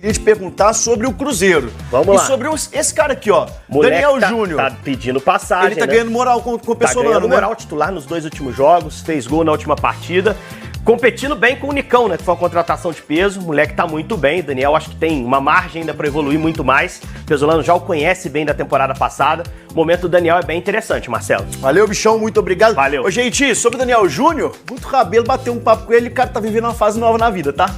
e te perguntar sobre o Cruzeiro. Vamos lá. E sobre esse cara aqui, ó, Moleque Daniel Júnior. Tá pedindo passagem, Ele tá né? ganhando moral com o Pessolano, Tá ganhando né? moral titular nos 2 últimos jogos, fez gol na última partida. Competindo bem com o Nicão, né? Que foi uma contratação de peso. O moleque tá muito bem. O Daniel acho que tem uma margem ainda pra evoluir muito mais. O Pesolano já o conhece bem da temporada passada. O momento do Daniel é bem interessante, Marcelo. Valeu, bichão, muito obrigado. Valeu. Ô, gente, sobre o Daniel Júnior, muito cabelo, bateu um papo com ele, o cara tá vivendo uma fase nova na vida, tá?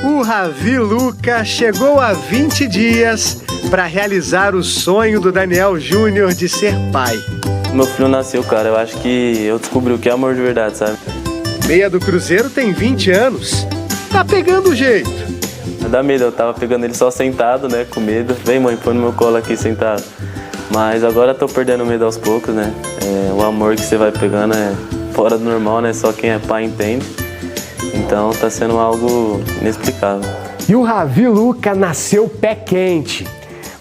O Ravi Luca chegou a 20 dias para realizar o sonho do Daniel Júnior de ser pai. Meu filho nasceu, cara. Eu acho que eu descobri o que é amor de verdade, sabe? Meia do Cruzeiro tem 20 anos. Tá pegando o jeito. Dá medo, eu tava pegando ele só sentado, né? Com medo. Vem, mãe, põe no meu colo aqui sentado. Mas agora eu tô perdendo o medo aos poucos, né? O amor que você vai pegando é fora do normal, né? Só quem é pai entende. Então tá sendo algo inexplicável. E o Ravi Luca nasceu pé quente.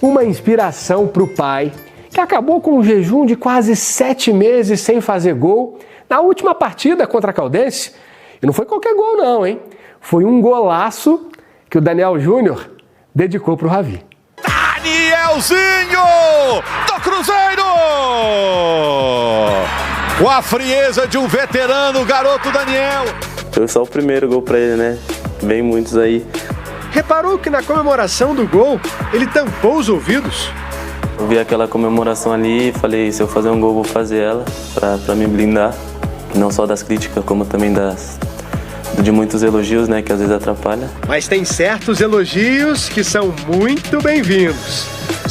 Uma inspiração para o pai, que acabou com um jejum de quase 7 meses sem fazer gol na última partida contra a Caldense. E não foi qualquer gol não, hein? Foi um golaço que o Daniel Júnior dedicou para o Ravi. Danielzinho do Cruzeiro! Com a frieza de um veterano, o garoto Daniel. Foi só o primeiro gol pra ele, né? Vem muitos aí. Reparou que na comemoração do gol, ele tampou os ouvidos? Eu vi aquela comemoração ali e falei, se eu fazer um gol, vou fazer ela pra me blindar. Não só das críticas, como também de muitos elogios, né? Que às vezes atrapalha. Mas tem certos elogios que são muito bem-vindos.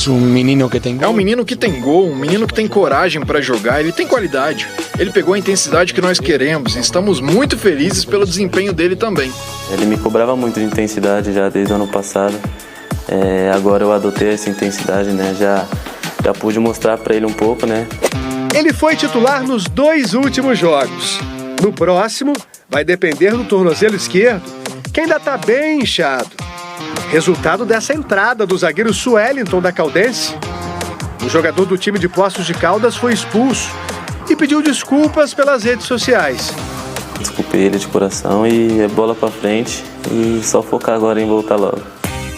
É um menino que tem gol. É um menino que tem gol, um menino que tem coragem pra jogar, ele tem qualidade. Ele pegou a intensidade que nós queremos e estamos muito felizes pelo desempenho dele também. Ele me cobrava muito de intensidade já desde o ano passado. Agora eu adotei essa intensidade, né? Já pude mostrar pra ele um pouco, né? Ele foi titular nos 2 últimos jogos. No próximo, vai depender do tornozelo esquerdo, que ainda tá bem inchado. Resultado dessa entrada do zagueiro Suellington da Caldense. O jogador do time de Poços de Caldas foi expulso e pediu desculpas pelas redes sociais. Desculpei ele de coração e é bola pra frente e só focar agora em voltar logo.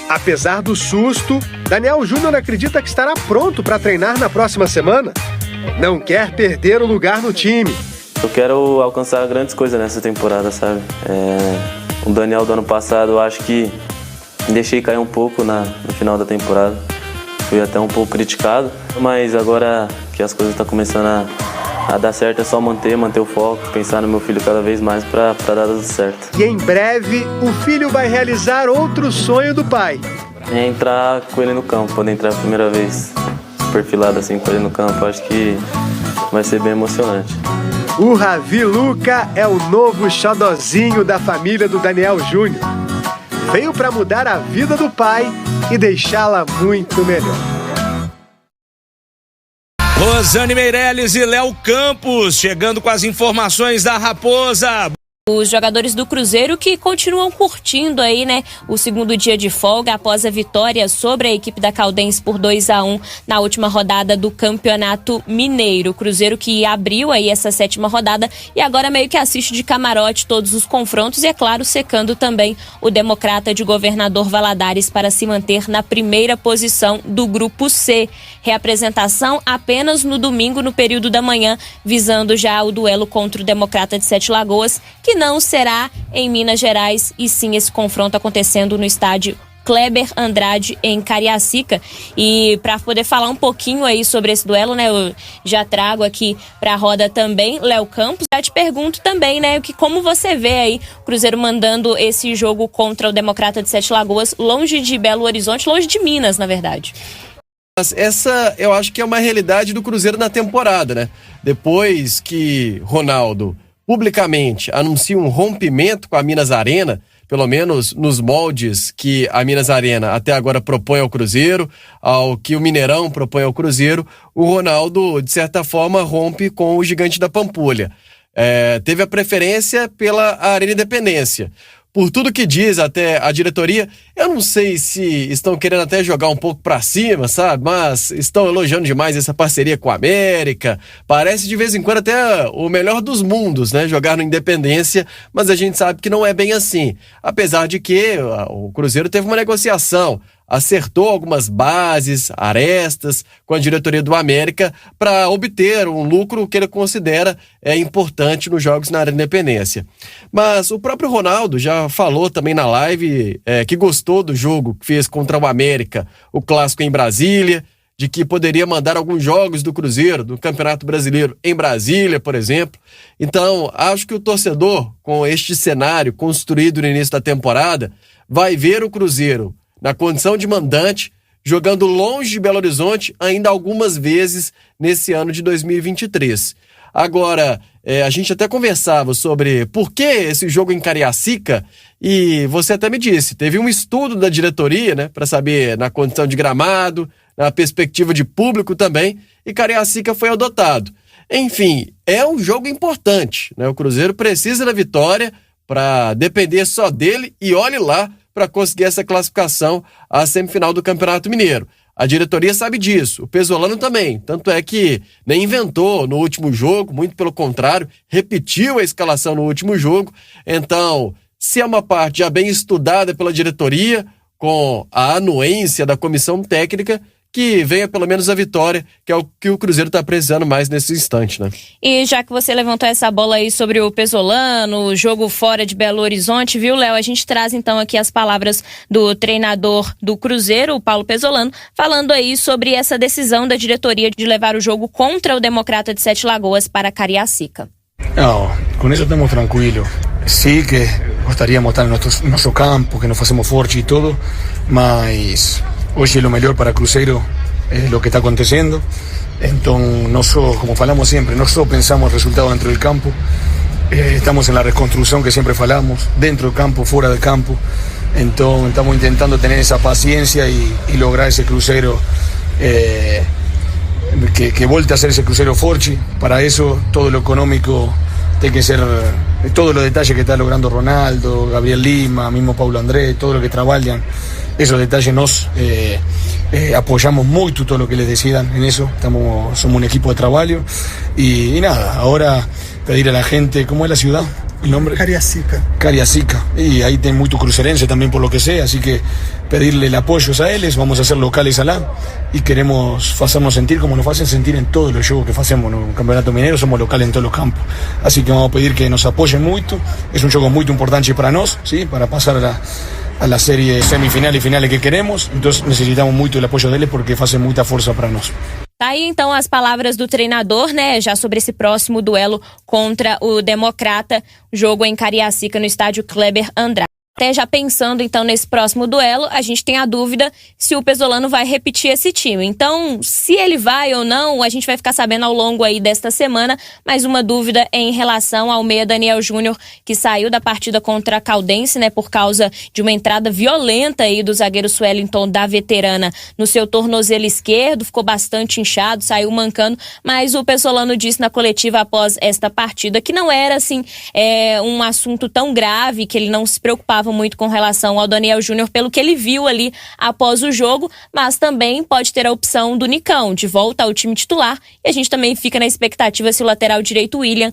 Apesar do susto, Daniel Júnior acredita que estará pronto para treinar na próxima semana. Não quer perder o lugar no time. Eu quero alcançar grandes coisas nessa temporada, sabe? O Daniel do ano passado, eu acho que deixei cair um pouco no final da temporada. Fui até um pouco criticado, mas agora que as coisas estão começando a dar certo, é só manter o foco, pensar no meu filho cada vez mais para dar tudo certo. E em breve, o filho vai realizar outro sonho do pai. É entrar com ele no campo, poder entrar a primeira vez perfilado assim com ele no campo, acho que vai ser bem emocionante. O Ravi Luca é o novo xodozinho da família do Daniel Júnior. Veio para mudar a vida do pai e deixá-la muito melhor. Rosane Meirelles e Léo Campos chegando com as informações da Raposa. Os jogadores do Cruzeiro que continuam curtindo aí, né, o segundo dia de folga após a vitória sobre a equipe da Caldense por 2-1 na última rodada do Campeonato Mineiro. O Cruzeiro que abriu aí essa 7ª rodada e agora meio que assiste de camarote todos os confrontos e, é claro, secando também o Democrata de Governador Valadares para se manter na primeira posição do Grupo C. Reapresentação apenas no domingo, no período da manhã, visando já o duelo contra o Democrata de Sete Lagoas, que não será em Minas Gerais, e sim esse confronto acontecendo no estádio Kleber Andrade, em Cariacica. E para poder falar um pouquinho aí sobre esse duelo, né, eu já trago aqui para a roda também Léo Campos. Já te pergunto também, né, como você vê aí o Cruzeiro mandando esse jogo contra o Democrata de Sete Lagoas, longe de Belo Horizonte, longe de Minas, na verdade. Essa eu acho que é uma realidade do Cruzeiro na temporada, né? Depois que Ronaldo publicamente anuncia um rompimento com a Minas Arena, pelo menos nos moldes que a Minas Arena até agora propõe ao Cruzeiro, ao que o Mineirão propõe ao Cruzeiro, o Ronaldo, de certa forma, rompe com o Gigante da Pampulha. Teve a preferência pela Arena Independência. por tudo que diz até a diretoria, eu não sei se estão querendo até jogar um pouco pra cima, sabe? Mas estão elogiando demais essa parceria com a América. Parece de vez em quando até o melhor dos mundos, né? Jogar no Independência, mas a gente sabe que não é bem assim. Apesar de que o Cruzeiro teve uma negociação, acertou algumas bases, arestas com a diretoria do América para obter um lucro que ele considera importante nos jogos na Arena Independência. Mas o próprio Ronaldo já falou também na live que gostou do jogo que fez contra o América, o clássico em Brasília, de que poderia mandar alguns jogos do Cruzeiro, do Campeonato Brasileiro em Brasília, por exemplo. Então, acho que o torcedor, com este cenário construído no início da temporada, vai ver o Cruzeiro na condição de mandante, jogando longe de Belo Horizonte ainda algumas vezes nesse ano de 2023. Agora, a gente até conversava sobre por que esse jogo em Cariacica, e você até me disse, teve um estudo da diretoria, né, para saber na condição de gramado, na perspectiva de público também, e Cariacica foi adotado. Enfim, é um jogo importante, né? O Cruzeiro precisa da vitória para depender só dele, e olhe lá, para conseguir essa classificação à semifinal do Campeonato Mineiro. A diretoria sabe disso, o Pesolano também, tanto é que nem inventou no último jogo, muito pelo contrário, repetiu a escalação no último jogo. Então, se é uma parte já bem estudada pela diretoria, com a anuência da comissão técnica, que venha pelo menos a vitória, que é o que o Cruzeiro está precisando mais nesse instante, né? E já que você levantou essa bola aí sobre o Pesolano, o jogo fora de Belo Horizonte, viu, Léo? A gente traz então aqui as palavras do treinador do Cruzeiro, o Paulo Pesolano, falando aí sobre essa decisão da diretoria de levar o jogo contra o Democrata de Sete Lagoas para Cariacica. No, con eso estamos tranquilos. Sí que gostaríamos estar en nuestro campo, que nos hacemos forte y todo, mas hoje lo melhor para Cruzeiro es lo que está acontecendo. Entonces, nosotros, como falamos siempre, no solo pensamos el resultado dentro del campo, estamos en la reconstrucción que siempre falamos, dentro del campo, fuera del campo. Entonces, estamos intentando tener esa paciencia y lograr ese Cruzeiro, que volte a ser ese Cruzeiro forte. Para eso, todo lo económico tiene que ser, todos los detalles que está logrando Ronaldo, Gabriel Lima, mismo Paulo Andrés, todo lo que trabajan, esos detalles nos apoyamos mucho todo lo que les decidan en eso. Somos un equipo de trabajo y nada, ahora pedir a la gente, ¿cómo es la ciudad? ¿El nombre? Cariacica. Y ahí tem mucho cruzeirense también por lo que sé, así que pedirle el apoyo a ellos, vamos a ser locales allá y queremos hacernos sentir como nos hacen sentir en todos los juegos que hacemos en el Campeonato Mineiro, somos locales en todos los campos. Así que vamos a pedir que nos apoyen mucho, es un juego muy importante para nosotros, ¿sí? Para pasar a la serie semifinal y finales que queremos, entonces necesitamos mucho el apoyo de ellos porque hacen mucha fuerza para nosotros. Tá aí então as palavras do treinador, né, já sobre esse próximo duelo contra o Democrata, jogo em Cariacica no estádio Kleber Andrade. Até já pensando então nesse próximo duelo, a gente tem a dúvida se o Pesolano vai repetir esse time. Então, se ele vai ou não, a gente vai ficar sabendo ao longo aí desta semana. Mais uma dúvida em relação ao meia Daniel Júnior, que saiu da partida contra a Caldense, né, por causa de uma entrada violenta aí do zagueiro Suellington da Veterana no seu tornozelo esquerdo, ficou bastante inchado, saiu mancando, mas o Pesolano disse na coletiva após esta partida que não era assim um assunto tão grave, que ele não se preocupava muito com relação ao Daniel Júnior pelo que ele viu ali após o jogo, mas também pode ter a opção do Nicão de volta ao time titular, e a gente também fica na expectativa se o lateral direito William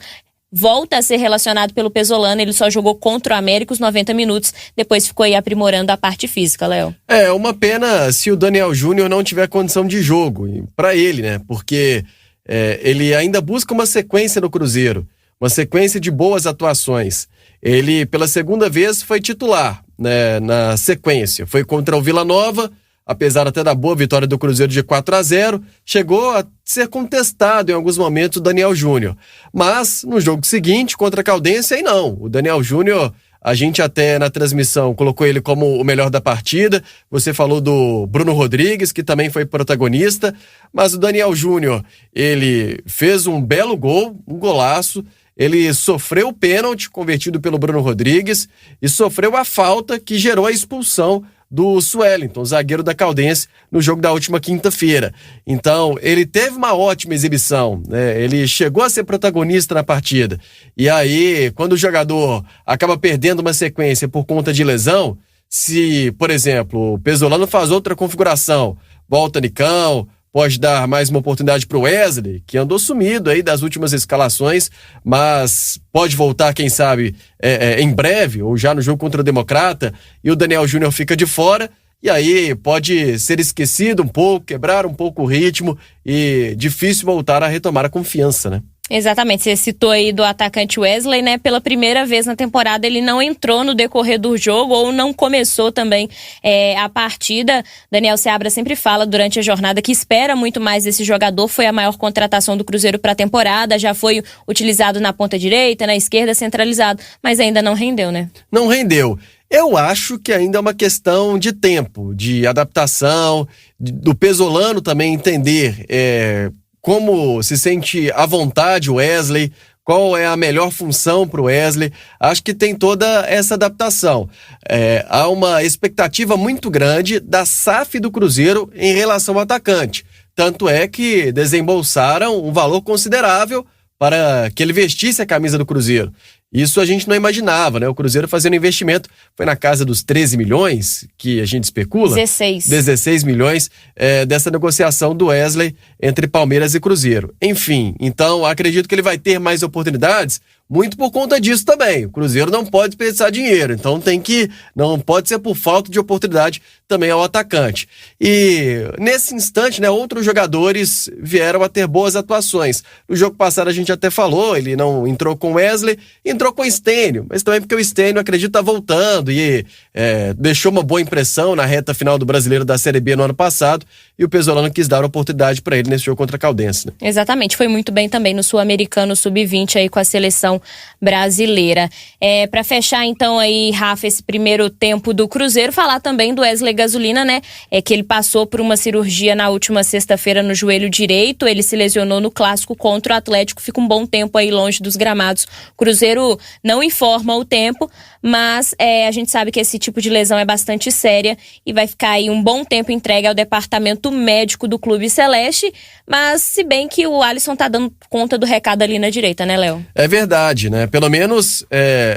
volta a ser relacionado pelo Pesolano. Ele só jogou contra o América os 90 minutos, depois ficou aí aprimorando a parte física, Léo. É uma pena se o Daniel Júnior não tiver condição de jogo, para ele, né, porque ele ainda busca uma sequência no Cruzeiro, uma sequência de boas atuações. Ele, pela segunda vez, foi titular, né, na sequência. Foi contra o Vila Nova, apesar até da boa vitória do Cruzeiro de 4-0, chegou a ser contestado em alguns momentos o Daniel Júnior. Mas, no jogo seguinte, contra a Caldense, aí não. O Daniel Júnior, a gente até na transmissão colocou ele como o melhor da partida. Você falou do Bruno Rodrigues, que também foi protagonista. Mas o Daniel Júnior, ele fez um belo gol, um golaço. Ele sofreu o pênalti convertido pelo Bruno Rodrigues e sofreu a falta que gerou a expulsão do Suelton, zagueiro da Caldense, no jogo da última quinta-feira. Então, ele teve uma ótima exibição, né? Ele chegou a ser protagonista na partida. E aí, quando o jogador acaba perdendo uma sequência por conta de lesão, se, por exemplo, o Pesolano faz outra configuração, volta Nicão, pode dar mais uma oportunidade para o Wesley, que andou sumido aí das últimas escalações, mas pode voltar, quem sabe, em breve, ou já no jogo contra o Democrata, e o Daniel Júnior fica de fora, e aí pode ser esquecido um pouco, quebrar um pouco o ritmo, e difícil voltar a retomar a confiança, né? Exatamente, você citou aí do atacante Wesley, né? Pela primeira vez na temporada ele não entrou no decorrer do jogo ou não começou também a partida. Daniel Seabra sempre fala durante a jornada que espera muito mais desse jogador, foi a maior contratação do Cruzeiro para a temporada, já foi utilizado na ponta direita, na esquerda, centralizado, mas ainda não rendeu, né? Não rendeu. Eu acho que ainda é uma questão de tempo, de adaptação, do Pesolano também entender como se sente à vontade o Wesley, qual é a melhor função para o Wesley. Acho que tem toda essa adaptação. Há uma expectativa muito grande da SAF do Cruzeiro em relação ao atacante. Tanto é que desembolsaram um valor considerável para que ele vestisse a camisa do Cruzeiro. Isso a gente não imaginava, né? O Cruzeiro fazendo investimento, foi na casa dos 13 milhões, que a gente especula. 16 milhões dessa negociação do Wesley entre Palmeiras e Cruzeiro. Enfim, então acredito que ele vai ter mais oportunidades, muito por conta disso também. O Cruzeiro não pode desperdiçar dinheiro, então não pode ser por falta de oportunidade também ao atacante. E nesse instante, né, outros jogadores vieram a ter boas atuações. No jogo passado a gente até falou, ele não entrou com o Wesley, entrou com o Stênio, mas também porque o Stênio, acredito, tá voltando e deixou uma boa impressão na reta final do Brasileiro da Série B no ano passado, e o Pesolano quis dar oportunidade para ele nesse jogo contra a Caldense, né? Exatamente, foi muito bem também no Sul-Americano Sub-20 aí com a seleção brasileira. Para fechar então aí, Rafa, esse primeiro tempo do Cruzeiro, falar também do Wesley Gasolina, né? Que ele passou por uma cirurgia na última sexta-feira no joelho direito, ele se lesionou no clássico contra o Atlético, fica um bom tempo aí longe dos gramados. Cruzeiro não informa o tempo, mas a gente sabe que esse tipo de lesão é bastante séria e vai ficar aí um bom tempo entregue ao departamento médico do Clube Celeste, mas se bem que o Alisson tá dando conta do recado ali na direita, né, Léo? É verdade, né? Pelo menos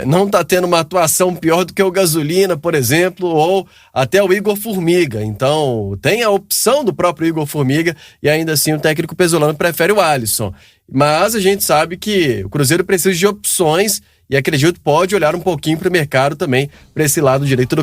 não tá tendo uma atuação pior do que o Gasolina, por exemplo, ou até o Igor Formiga. Então, tem a opção do próprio Igor Formiga e ainda assim o técnico Pesolano prefere o Alisson. Mas a gente sabe que o Cruzeiro precisa de opções e acredito pode olhar um pouquinho para o mercado também, para esse lado direito do